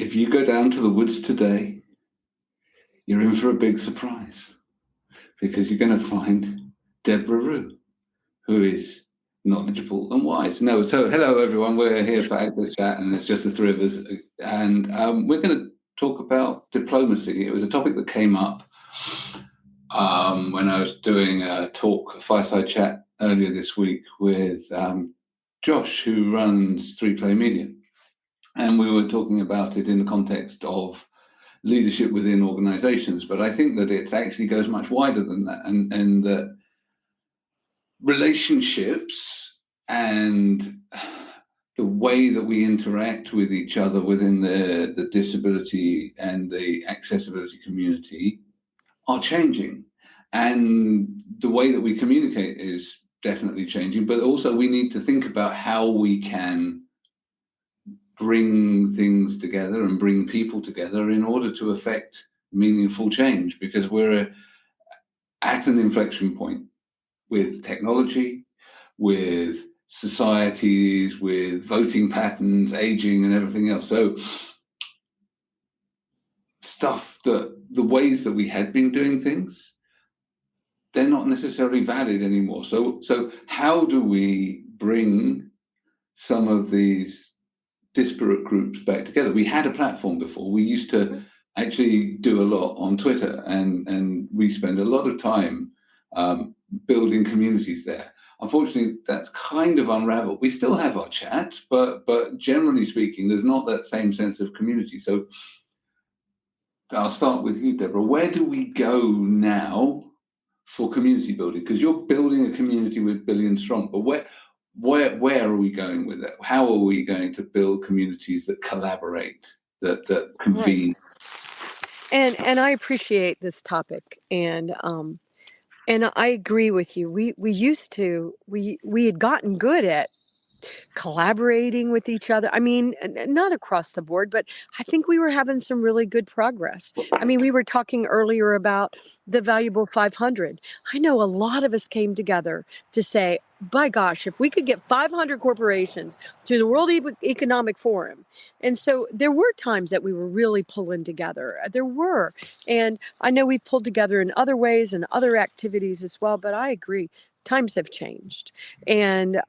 if you go down to the woods today, you're in for a big surprise, because you're going to find Debra Ruh, who is knowledgeable and wise. No, so hello everyone, we're here for Access Chat, and it's just the three of us, and we're going to talk about diplomacy. It was a topic that came up when I was doing a fireside chat earlier this week with Josh, who runs 3Play Media, and we were talking about it in the context of leadership within organizations. But I think that it actually goes much wider than that, and that relationships and the way that we interact with each other within the disability and the accessibility community are changing, and the way that we communicate is definitely changing. But also we need to think about how we can bring things together and bring people together in order to affect meaningful change, because we're at an inflection point with technology, with societies, with voting patterns, aging, and everything else. So stuff that the ways that we had been doing things, they're not necessarily valid anymore. So how do we bring some of these disparate groups back together? We had a platform before. We used to actually do a lot on Twitter, and we spend a lot of time building communities there. Unfortunately, that's kind of unraveled. We still have our chats, but generally speaking, there's not that same sense of community. So I'll start with you, Debra. Where do we go now for community building? Because you're building a community with Billion Strong, but where are we going with it? How are we going to build communities that collaborate, that convene? Right. And I appreciate this topic, and I agree with you. We had gotten good at collaborating with each other. I mean, not across the board, but I think we were having some really good progress. I mean, we were talking earlier about the valuable 500. I know a lot of us came together to say, by gosh, if we could get 500 corporations to the World Economic Forum. And so there were times that we were really pulling together. There were. And I know we pulled together in other ways and other activities as well, but I agree. Times have changed, and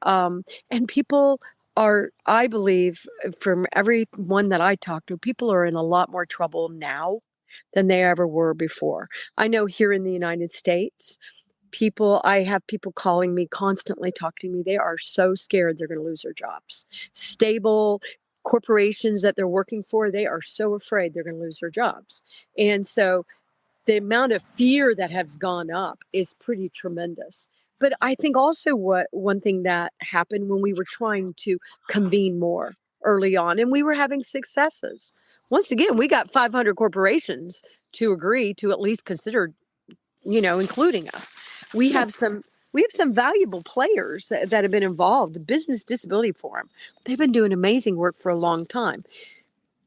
people are, I believe, from everyone that I talk to, people are in a lot more trouble now than they ever were before. I know here in the United States, I have people calling me constantly, talking to me. They are so scared they're going to lose their jobs. Stable corporations that they're working for, they are so afraid they're going to lose their jobs. And so the amount of fear that has gone up is pretty tremendous. But I think also one thing that happened when we were trying to convene more early on, and we were having successes. Once again, we got 500 corporations to agree to at least consider, including us. We have some valuable players that have been involved. The Business Disability Forum, they've been doing amazing work for a long time.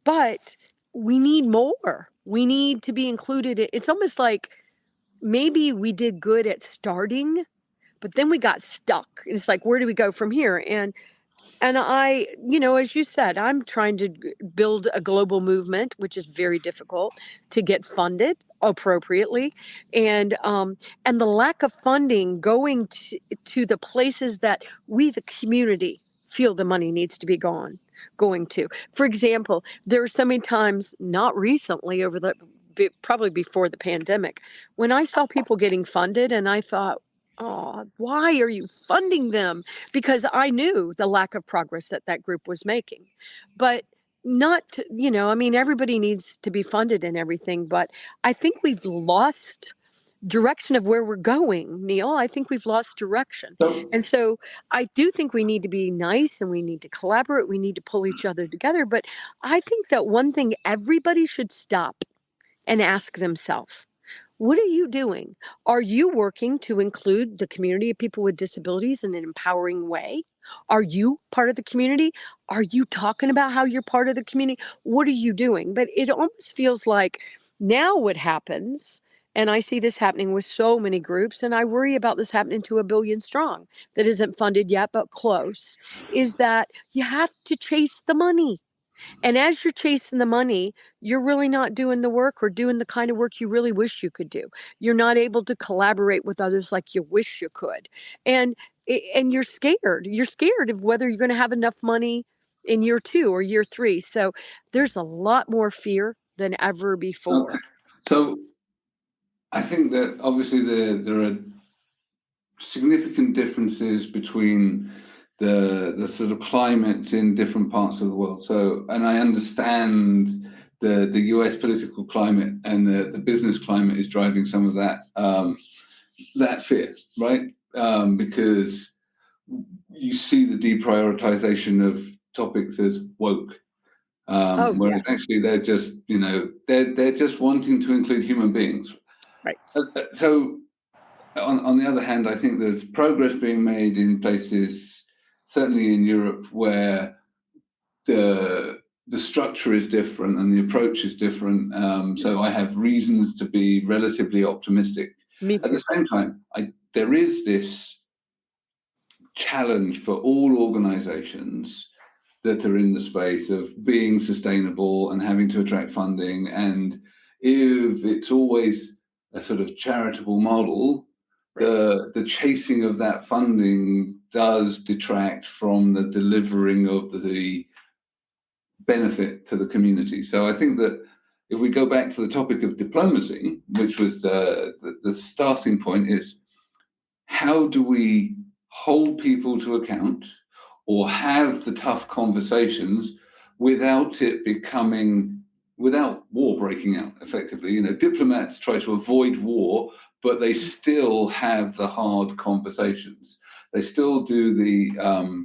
But we need more. We need to be included. It's almost like maybe we did good at starting, but then we got stuck. It's like, where do we go from here? And I, as you said, I'm trying to build a global movement, which is very difficult to get funded appropriately, and the lack of funding going to the places that we, the community, feel the money needs to be going to. For example, there are so many times, not recently, probably before the pandemic, when I saw people getting funded, and I thought, oh, why are you funding them? Because I knew the lack of progress that group was making. But not, I mean, everybody needs to be funded and everything, but I think we've lost direction of where we're going, Neil. I think we've lost direction. And so I do think we need to be nice, and we need to collaborate. We need to pull each other together. But I think that one thing everybody should stop and ask themselves, what are you doing? Are you working to include the community of people with disabilities in an empowering way? Are you part of the community? Are you talking about how you're part of the community? What are you doing? But it almost feels like now what happens, and I see this happening with so many groups, and I worry about this happening to a Billion Strong that isn't funded yet, but close, is that you have to chase the money. And as you're chasing the money, you're really not doing the work or doing the kind of work you really wish you could do. You're not able to collaborate with others like you wish you could. And and you're scared. You're scared of whether you're going to have enough money in year 2 or year 3. So there's a lot more fear than ever Okay. before. So I think that obviously there are significant differences between the sort of climates in different parts of the world. So, and I understand the US political climate and the business climate is driving some of that fear, right? Because you see the deprioritization of topics as woke. Oh, Whereas yes. actually they're just, they're just wanting to include human beings. Right. So on the other hand, I think there's progress being made in places, certainly in Europe, where the structure is different and the approach is different. So I have reasons to be relatively optimistic. Me At the too. same time, there is this challenge for all organizations that are in the space of being sustainable and having to attract funding. And if it's always a sort of charitable model, Right. the chasing of that funding does detract from the delivering of the benefit to the community. So I think that if we go back to the topic of diplomacy, which was the starting point, is how do we hold people to account or have the tough conversations without it becoming, without war breaking out effectively. Diplomats try to avoid war, but they still have the hard conversations. They still do the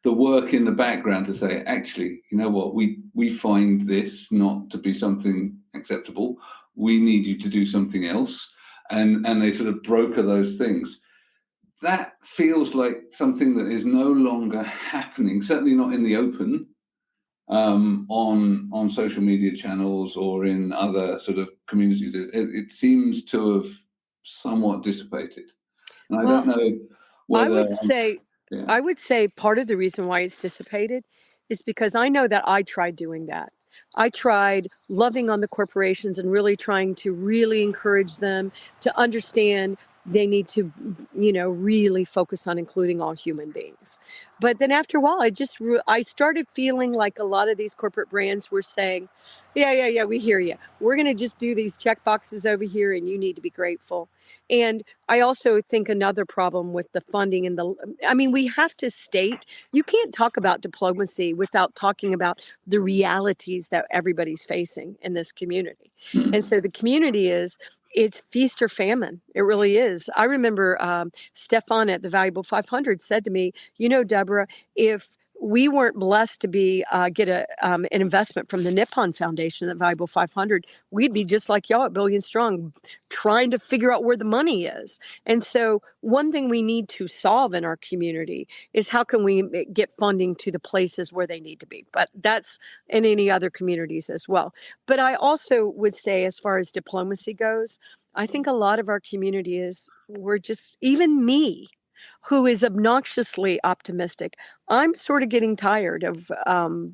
work in the background to say, actually, you know what, we find this not to be something acceptable. We need you to do something else. And they sort of broker those things. That feels like something that is no longer happening, certainly not in the open, on social media channels or in other sort of communities. It seems to have somewhat dissipated. And I don't Well, know I whether, would say yeah. I would say part of the reason why it's dissipated is because I know that I tried doing that. I tried loving on the corporations and really trying to really encourage them to understand they need to, really focus on including all human beings. But then after a while, I started feeling like a lot of these corporate brands were saying, "Yeah, yeah, yeah, we hear you. We're going to just do these check boxes over here, and you need to be grateful." And I also think another problem with the funding and we have to state, you can't talk about diplomacy without talking about the realities that everybody's facing in this community. And Hmm. so the community it's feast or famine. It really is. I remember Stefan at the Valuable 500 said to me, Deborah, if we weren't blessed to get an investment from the Nippon Foundation, the Valuable 500, we'd be just like y'all at Billion Strong, trying to figure out where the money is. And so one thing we need to solve in our community is how can we get funding to the places where they need to be. But that's in any other communities as well. But I also would say, as far as diplomacy goes, I think a lot of our community we're just, even me, who is obnoxiously optimistic, I'm sort of getting tired of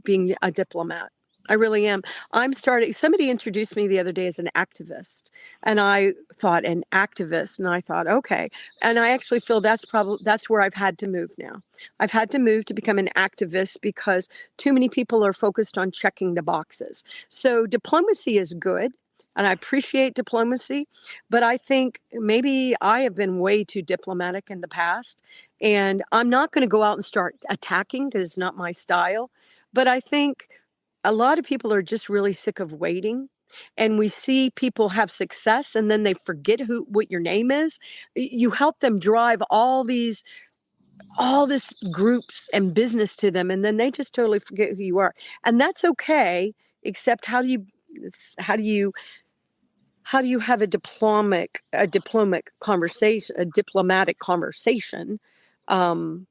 being a diplomat. I really am. Somebody introduced me the other day as an activist. And I thought, an activist. And I thought, okay. And I actually feel that's where I've had to move now. I've had to move to become an activist because too many people are focused on checking the boxes. So diplomacy is good. And I appreciate diplomacy, but I think maybe I have been way too diplomatic in the past. And I'm not going to go out and start attacking because it's not my style. But I think a lot of people are just really sick of waiting. And we see people have success and then they forget what your name is. You help them drive all this groups and business to them, and then they just totally forget who you are. And that's okay, except how do you have a diplomatic conversation? Um,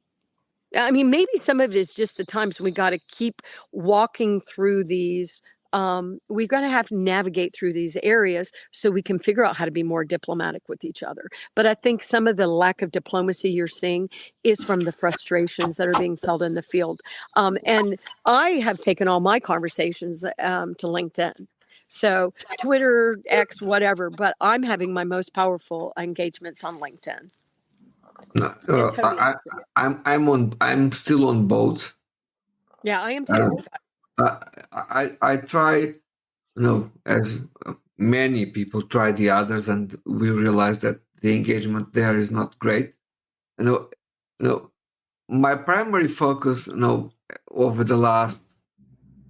maybe some of it is just the times we got to keep walking through these we're going to have to navigate through these areas so we can figure out how to be more diplomatic with each other. But I think some of the lack of diplomacy you're seeing is from the frustrations that are being felt in the field. And I have taken all my conversations to LinkedIn. So Twitter, X, whatever, but I'm having my most powerful engagements on LinkedIn. No, Antonio. I'm still on both. Yeah, I am too. I tried, as many people try the others, and we realize that the engagement there is not great. You know, my primary focus, over the last,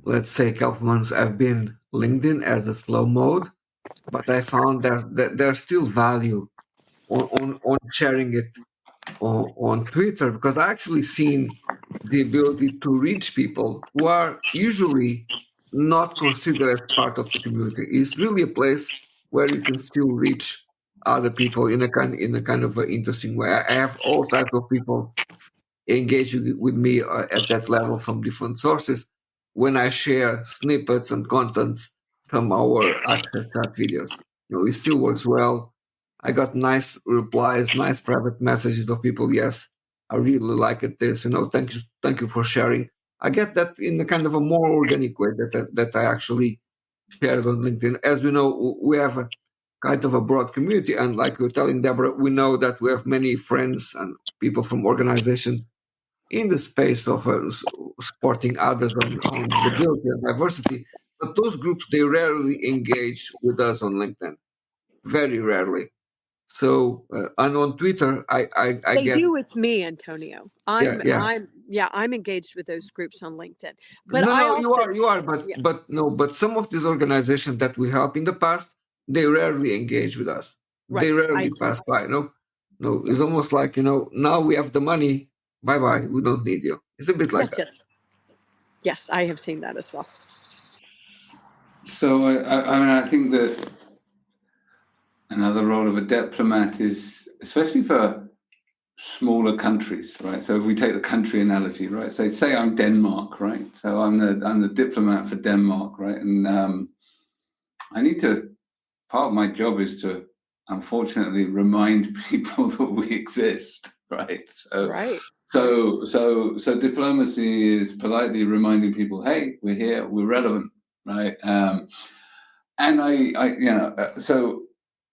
let's say, couple months, I've been LinkedIn as a slow mode, but I found that there's still value on sharing it on Twitter, because I actually seen the ability to reach people who are usually not considered as part of the community. It's really a place where you can still reach other people in a kind of an interesting way. I have all types of people engage with me at that level from different sources when I share snippets and contents from our access chat videos. It still works well. I got nice replies, nice private messages of people. Yes, I really like it. This, thank you for sharing. I get that in a kind of a more organic way that I actually shared on LinkedIn. As you know, we have a kind of a broad community, and like you're telling Deborah, we know that we have many friends and people from organizations in the space of supporting others on disability and diversity, but those groups, they rarely engage with us on LinkedIn, very rarely. So and on Twitter, I They get do with me, Antonio. yeah. I'm engaged with those groups on LinkedIn. But I No, also, you are, yeah, but some of these organizations that we help in the past, they rarely engage with us. They right. I rarely agree. pass by. No, it's almost like now we have the money. Bye bye. We don't need you. It's a bit like that. Yes, I have seen that as well. So I think that another role of a diplomat is, especially for smaller countries, right? So if we take the country analogy, right? So say I'm Denmark, right? So I'm the diplomat for Denmark, right? And I need to. Part of my job is to, unfortunately, remind people that we exist, right? Right. So diplomacy is politely reminding people, hey, we're here, we're relevant, right? And so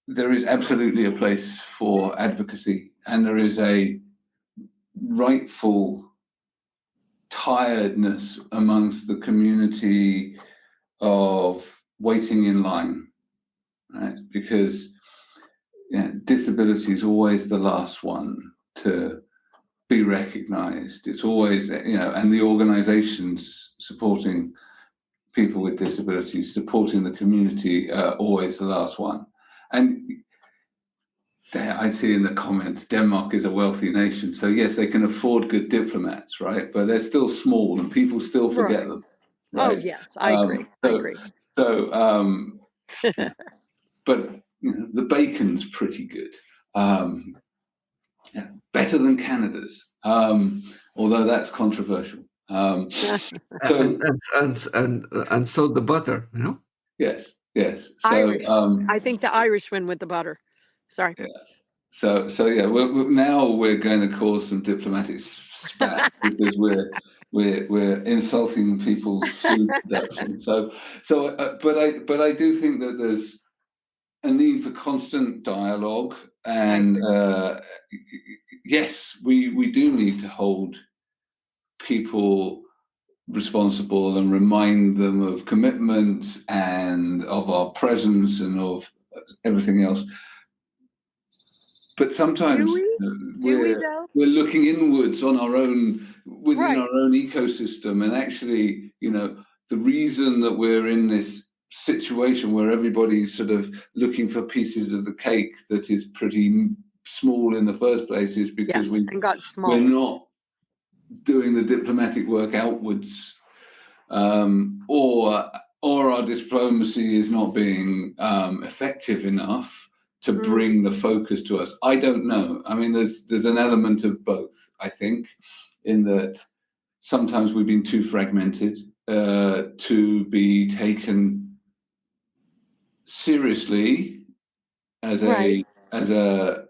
there is absolutely a place for advocacy, and there is a rightful tiredness amongst the community of waiting in line, right? Because disability is always the last one to be recognized. It's always, and the organizations supporting people with disabilities, supporting the community, are always the last one. And I see in the comments, Denmark is a wealthy nation. So yes, they can afford good diplomats, right? But they're still small and people still forget them, right? Oh, yes, I agree. But the bacon's pretty good. Better than Canada's, although that's controversial. And so the butter, Yes. Irish. I think the Irish win with the butter. Sorry. Yeah. So yeah, we're going to cause some diplomatic spat because we're insulting people's food production. But I do think that there's a need for constant dialogue, and yes, we do need to hold people responsible and remind them of commitment and of our presence and of everything else. But sometimes we're looking inwards on our own, within our own ecosystem, and actually, the reason that we're in this situation where everybody's sort of looking for pieces of the cake that is pretty small in the first place is because we're not doing the diplomatic work outwards, or our diplomacy is not being effective enough to bring the focus to us. I don't know. I mean, there's an element of both, I think, in that sometimes we've been too fragmented to be taken seriously as Right. a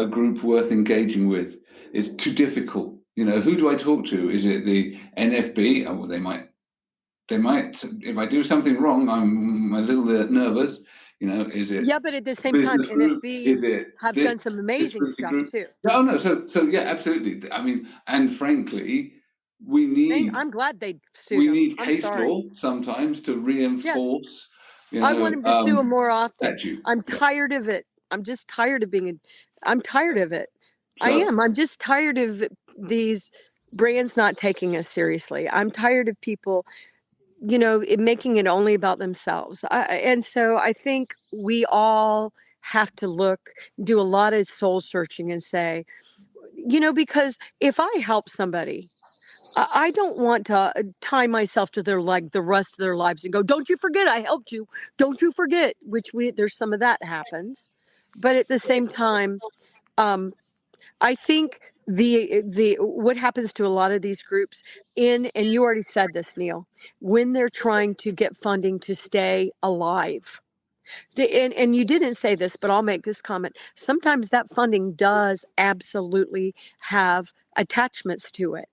group worth engaging with. It's too difficult. Who do I talk to? Is it the NFB? Oh, well, they might. If I do something wrong, I'm a little nervous. Is it Yeah, but at the same time, business group? NFB Is it have this done some amazing disability stuff group? too. No, no. So yeah, absolutely. I mean, and frankly, we need I'm glad they sued them. I'm case sorry. law sometimes to Yes, reinforce. I want them to sue them more often. Statute. I'm tired of it. I'm just tired of I'm tired of it. I So am. I'm just tired of these brands not taking us seriously. I'm tired of people, making it only about themselves. And so I think we all have to do a lot of soul searching and say, because if I help somebody, I don't want to tie myself to their leg the rest of their lives and go, don't you forget I helped you. Don't you forget, there's some of that happens. But at the same time, um, I think the what happens to a lot of these groups and you already said this, Neil, when they're trying to get funding to stay alive. And you didn't say this, but I'll make this comment. Sometimes that funding does absolutely have attachments to it.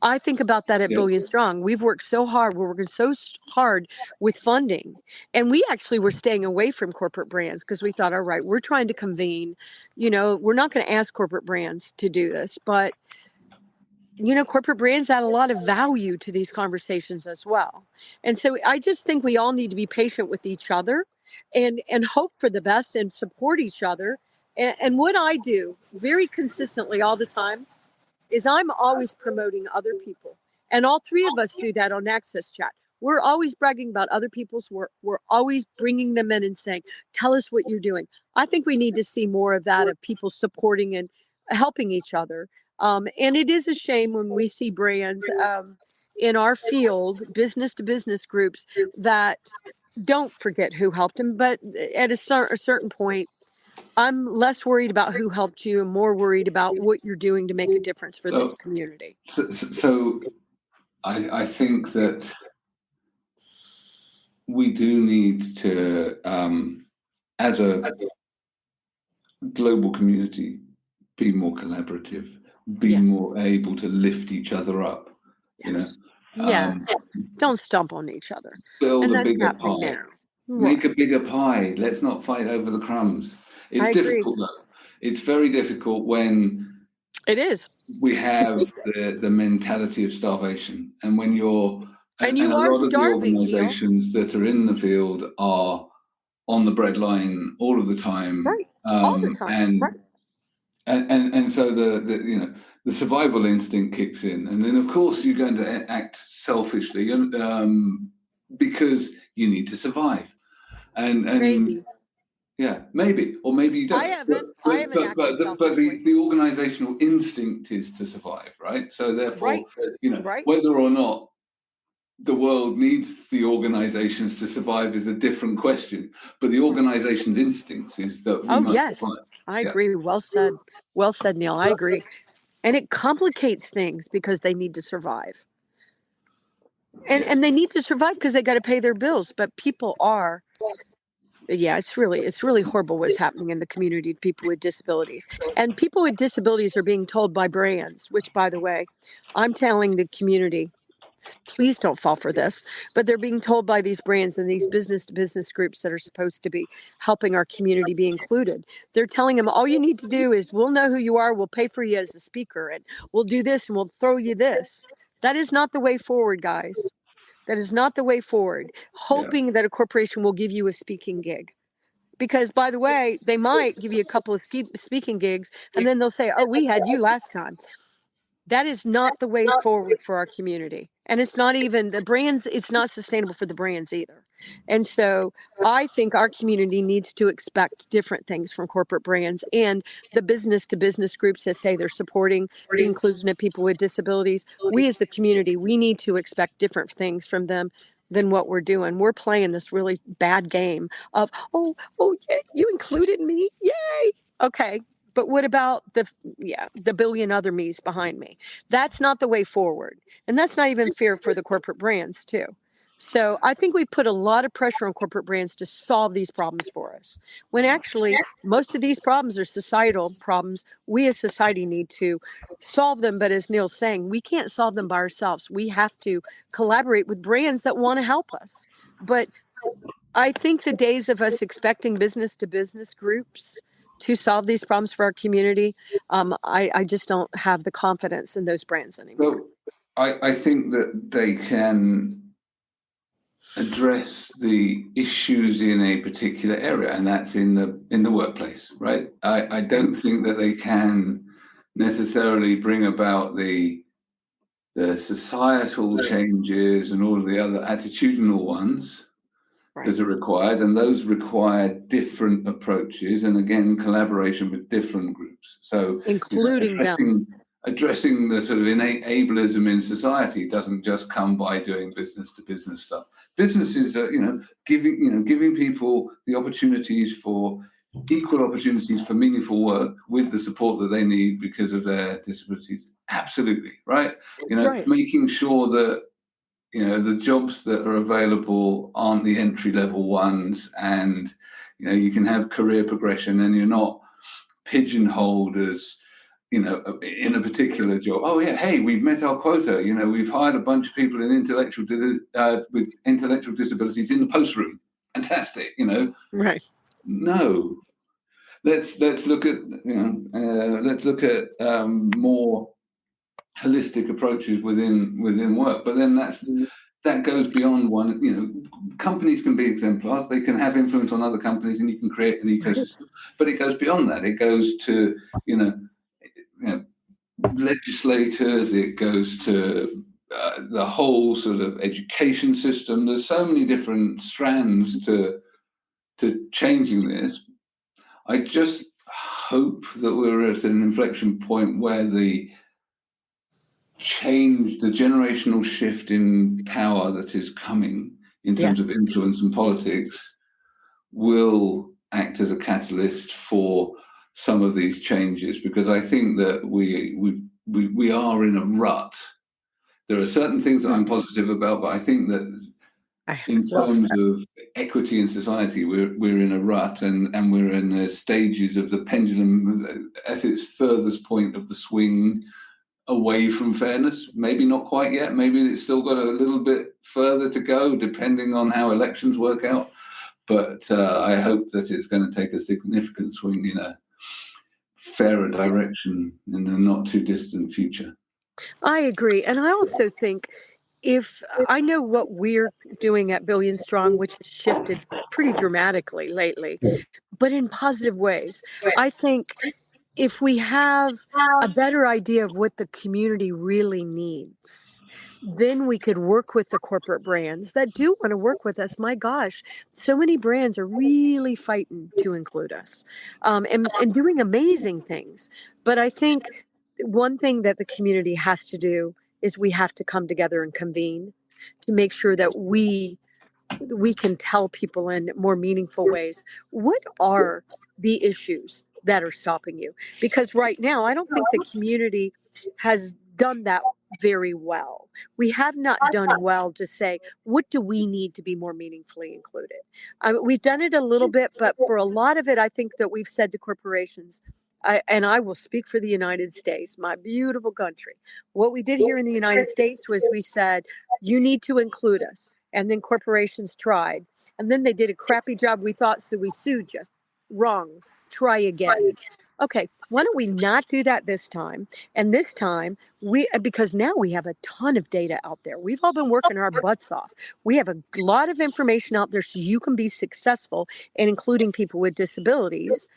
I think about that at yeah, Billion Strong. We've worked so hard. We're working so hard with funding. And we actually were staying away from corporate brands because we thought, all right, we're trying to convene. We're not going to ask corporate brands to do this. But corporate brands add a lot of value to these conversations as well. And so I just think we all need to be patient with each other and hope for the best and support each other. And what I do very consistently all the time is I'm always promoting other people. And all three of us do that on Access Chat. We're always bragging about other people's work. We're always bringing them in and saying, tell us what you're doing. I think we need to see more of that, of people supporting and helping each other. And it is a shame when we see brands in our field, business to business groups, that don't forget who helped them. But at a certain point, I'm less worried about who helped you and more worried about what you're doing to make a difference for this community. So I think that we do need to, as a global community, be more collaborative, be Yes. more able to lift each other up. Yes. Yes. Don't stomp on each other. Build And a that's bigger happening pie. now. Make a bigger pie. Let's not fight over the crumbs. It's I agree. difficult though. It's very difficult when It is. we have the mentality of starvation, and when you're And a you are lot of the starving, Neil. organizations that are in the field are on the breadline all of the time. Right. All the time. Right. And so the survival instinct kicks in, and then of course you're going to act selfishly because you need to survive. And Maybe. yeah, maybe, or maybe you don't. I haven't acted But selfishly. the organizational instinct is to survive, right? So therefore, Right. Right. whether or not the world needs the organizations to survive is a different question. But the organization's instincts is that we must Yes. survive. I Yeah. agree. Well said. Well said, Neil. I agree. And it complicates things because they need to survive. And they need to survive because they got to pay their bills. But people are, it's really horrible what's happening in the community to people with disabilities. And people with disabilities are being told by brands, which, by the way, I'm telling the community, please don't fall for this. But they're being told by these brands and these business to business groups that are supposed to be helping our community be included. They're telling them all you need to do is we'll know who you are, we'll pay for you as a speaker, and we'll do this and we'll throw you this. That is not the way forward, guys. That is not the way forward. Hoping that a corporation will give you a speaking gig. Because, by the way, they might give you a couple of speaking gigs and then they'll say, oh, we had you last time. That is not the way forward for our community. And it's not even the brands, it's not sustainable for the brands either. And so I think our community needs to expect different things from corporate brands and the business to business groups that say they're supporting the inclusion of people with disabilities. We as the community, we need to expect different things from them than what we're doing. We're playing this really bad game of, oh, yeah, you included me. Yay. Okay. But what about the billion other me's behind me? That's not the way forward. And that's not even fair for the corporate brands too. So I think we put a lot of pressure on corporate brands to solve these problems for us, when actually most of these problems are societal problems. We as society need to solve them. But as Neil's saying, we can't solve them by ourselves. We have to collaborate with brands that want to help us. But I think the days of us expecting business to business groups to solve these problems for our community, I just don't have the confidence in those brands anymore. So I think that they can address the issues in a particular area, and that's in the workplace, right? I don't think that they can necessarily bring about the societal changes and all of the other attitudinal ones that are required, and those require different approaches, and again, collaboration with different groups. So, including them. Addressing the sort of innate ableism in society doesn't just come by doing business to business stuff. Businesses are, giving people the opportunities for equal opportunities for meaningful work with the support that they need because of their disabilities. Absolutely, right? Making sure that the jobs that are available aren't the entry level ones, and you can have career progression, and you're not pigeonholed as in a particular job. Oh yeah, hey, we've met our quota. We've hired a bunch of people in with intellectual disabilities in the post room. Fantastic. Right. No, let's look at more holistic approaches within work. But then that goes beyond one. Companies can be exemplars. They can have influence on other companies, and you can create an ecosystem. But it goes beyond that. It goes to legislators. It goes to the whole sort of education system. There's so many different strands to changing this. I just hope that we're at an inflection point where the generational shift in power that is coming in terms of influence and politics will act as a catalyst for some of these changes, because I think that we are in a rut. There are certain things that I'm positive about, but I think that in terms of equity in society, we're in a rut, and we're in the stages of the pendulum at its furthest point of the swing away from fairness. Maybe not quite yet. Maybe it's still got a little bit further to go, depending on how elections work out. But I hope that it's going to take a significant swing in a fairer direction in the not too distant future. I agree. And I also think, if I know what we're doing at Billion Strong, which has shifted pretty dramatically lately, but in positive ways, I think if we have a better idea of what the community really needs, then we could work with the corporate brands that do want to work with us. My gosh, so many brands are really fighting to include us, and doing amazing things. But I think one thing that the community has to do is we have to come together and convene to make sure that we can tell people in more meaningful ways, what are the issues that are stopping you? Because right now, I don't think the community has done that very well. We have not done well to say, what do we need to be more meaningfully included? We've done it a little bit, but for a lot of it, I think that we've said to corporations, and I will speak for the United States, my beautiful country. What we did here in the United States was we said, you need to include us. And then corporations tried. And then they did a crappy job, we thought, so we sued you. Wrong. Try again. Okay, why don't we not do that this time? And this time, because now we have a ton of data out there. We've all been working our butts off. We have a lot of information out there so you can be successful in including people with disabilities.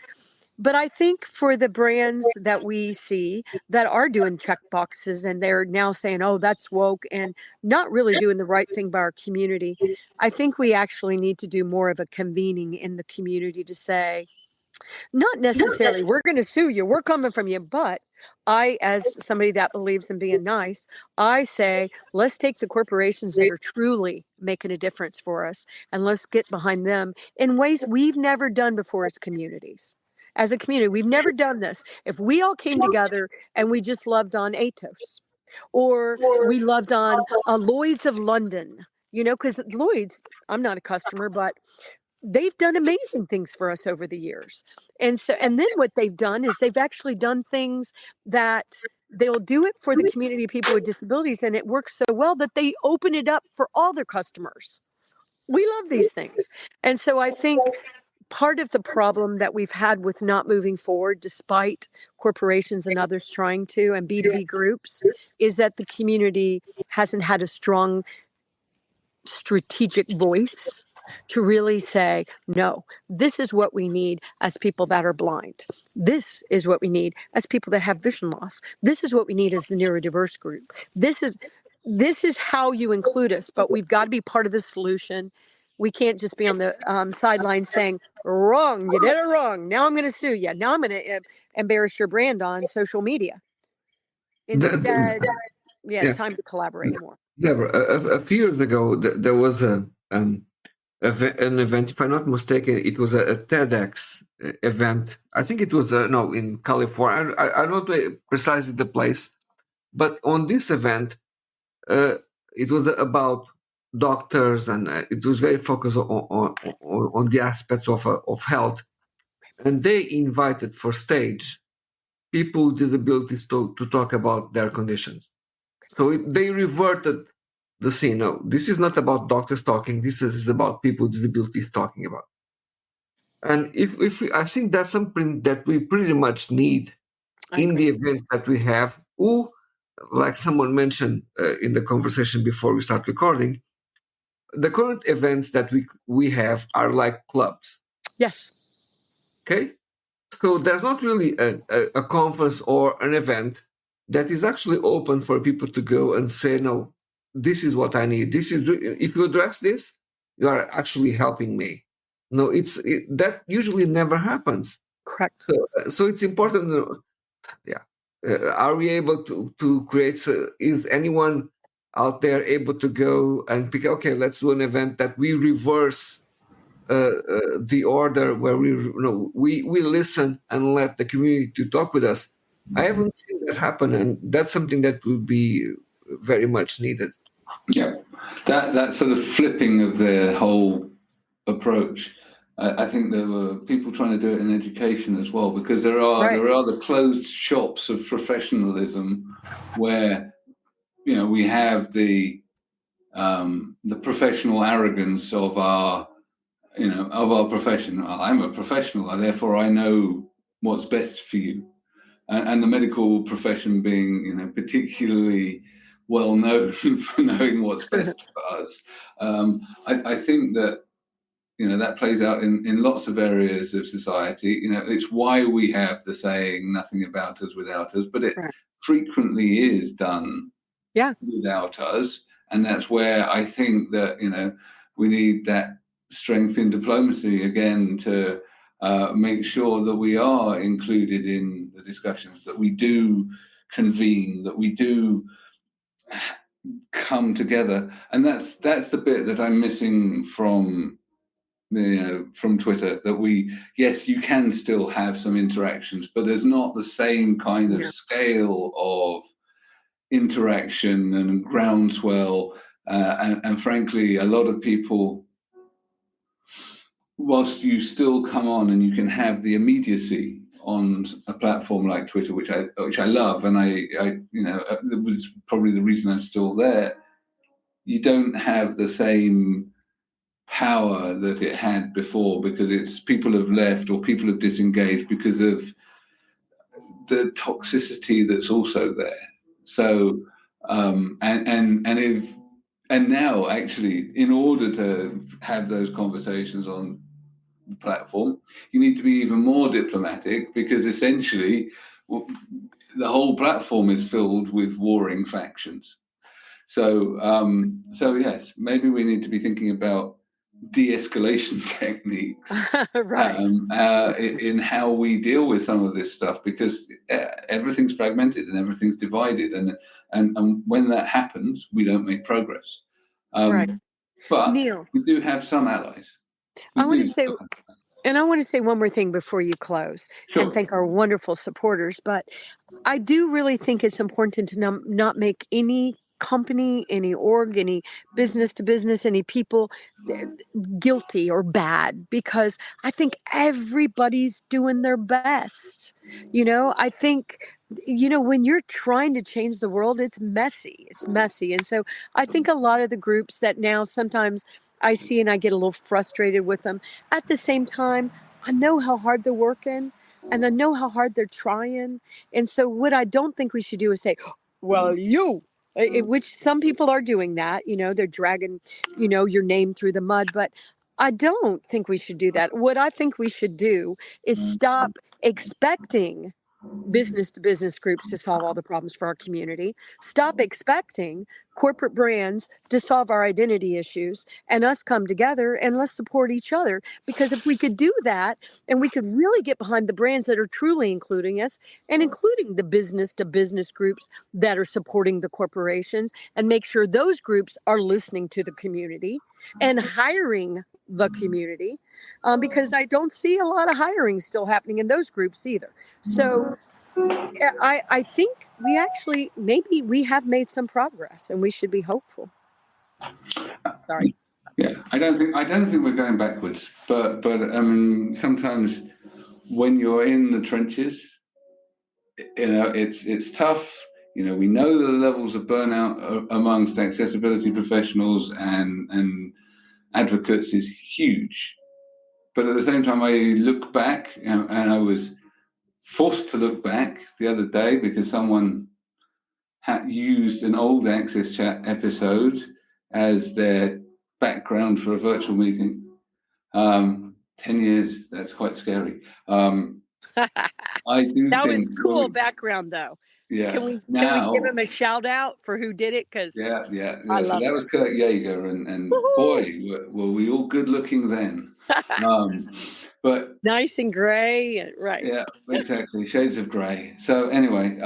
But I think for the brands that we see that are doing check boxes and they're now saying, oh, that's woke, and not really doing the right thing by our community, I think we actually need to do more of a convening in the community to say, not necessarily, we're going to sue you, we're coming from you. But I, as somebody that believes in being nice, I say, let's take the corporations that are truly making a difference for us and let's get behind them in ways we've never done before as communities. as a community. We've never done this. If we all came together and we just loved on Atos, or we loved on Lloyd's of London, because Lloyd's, I'm not a customer, but they've done amazing things for us over the years. And then what they've done is they've actually done things that they'll do it for the community of people with disabilities, and it works so well that they open it up for all their customers. We love these things. And so I think part of the problem that we've had with not moving forward, despite corporations and others trying to, and B2B groups, is that the community hasn't had a strong strategic voice to really say, no, this is what we need as people that are blind. This is what we need as people that have vision loss. This is what we need as the neurodiverse group. This is how you include us, but we've got to be part of the solution. We can't just be on the sidelines saying, wrong, you did it wrong. Now I'm going to sue you. Now I'm going to embarrass your brand on social media. Instead, yeah. Time to collaborate more. Debra, a few years ago, there was an event, if I'm not mistaken, it was a TEDx event. I think it was, in California. I don't know precisely the place, but on this event, it was about doctors, and it was very focused on the aspects of health. And they invited for stage people with disabilities to talk about their conditions. So they reverted the scene. No, this is not about doctors talking. This is about people with disabilities talking about. And I think that's something that we pretty much need in the events that we have. Or, like someone mentioned in the conversation before we start recording, the current events that we have are like clubs. Yes. Okay. So there's not really a conference or an event that is actually open for people to go and say, no, this is what I need. If you address this, you are actually helping me. No, that usually never happens. Correct. So it's important. Are we able to create? Is anyone out there able to go and pick? Okay, let's do an event that we reverse the order, where we listen and let the community to talk with us. I haven't seen that happen, and that's something that would be very much needed. Yeah, that sort of flipping of the whole approach. I think there were people trying to do it in education as well, because there are the closed shops of professionalism where we have the professional arrogance of our profession. I'm a professional, and therefore I know what's best for you. And the medical profession being, particularly well known for knowing what's best for us. I think that, that plays out in lots of areas of society. It's why we have the saying, nothing about us without us, but it frequently is done without us. And that's where I think that, we need that strength in diplomacy again to make sure that we are included in the discussions, that we do convene, that we do come together. And that's the bit that I'm missing from Twitter, that yes, you can still have some interactions, but there's not the same kind of scale of interaction and groundswell. And frankly, a lot of people, whilst you still come on and you can have the immediacy on a platform like Twitter, which I love, and it was probably the reason I'm still there, you don't have the same power that it had before, because people have left or people have disengaged because of the toxicity that's also there. So and now, actually, in order to have those conversations on the platform, you need to be even more diplomatic, because essentially the whole platform is filled with warring factions. So yes, maybe we need to be thinking about de-escalation techniques in how we deal with some of this stuff, because everything's fragmented and everything's divided, and when that happens, we don't make progress. But Neil, we do have some allies. I want to say And I want to say one more thing before you close and Sure. thank our wonderful supporters. But I do really think it's important to not make any company, any org, any business to business, any people guilty or bad, because I think everybody's doing their best. I think, when you're trying to change the world, it's messy. It's messy. And so I think a lot of the groups that now sometimes I see and I get a little frustrated with them. At the same time, I know how hard they're working and I know how hard they're trying. And so what I don't think we should do is say, well, which some people are doing that, they're dragging, your name through the mud. But I don't think we should do that. What I think we should do is stop expecting business to business groups to solve all the problems for our community. Stop expecting corporate brands to solve our identity issues, and us come together and let's support each other. Because if we could do that and we could really get behind the brands that are truly including us and including the business to business groups that are supporting the corporations, and make sure those groups are listening to the community and hiring the community, because I don't see a lot of hiring still happening in those groups either. So I think maybe we have made some progress and we should be hopeful. Sorry. Yeah, I don't think we're going backwards, but I mean, sometimes when you're in the trenches, it's tough. We know the levels of burnout amongst accessibility professionals and advocates is huge. But at the same time, I look back, and I was forced to look back the other day because someone had used an old Access Chat episode as their background for a virtual meeting. 10 years, that's quite scary. I do That was think, cool background though. yeah, Can we now, give him a shout out for who did it? Because yeah. I So love that it. was Kurt Yeager, and boy, were we all good looking then. But Nice and gray, right? yeah, exactly, shades of grey. So anyway,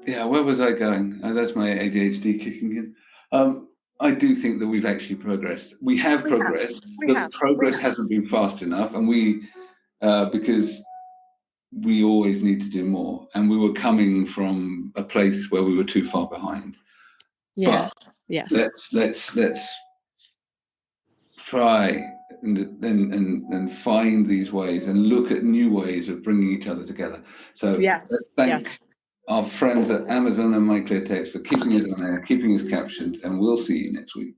yeah, where was I going? That's my ADHD kicking in. I do think that we've actually progressed. We have progressed. The progress hasn't been fast enough, and because we always need to do more, and we were coming from a place where we were too far behind. Yes. But Yes. let's try and find these ways and look at new ways of bringing each other together. So let's thank our friends at Amazon and MyClearText for keeping us on air, keeping us captioned, and we'll see you next week.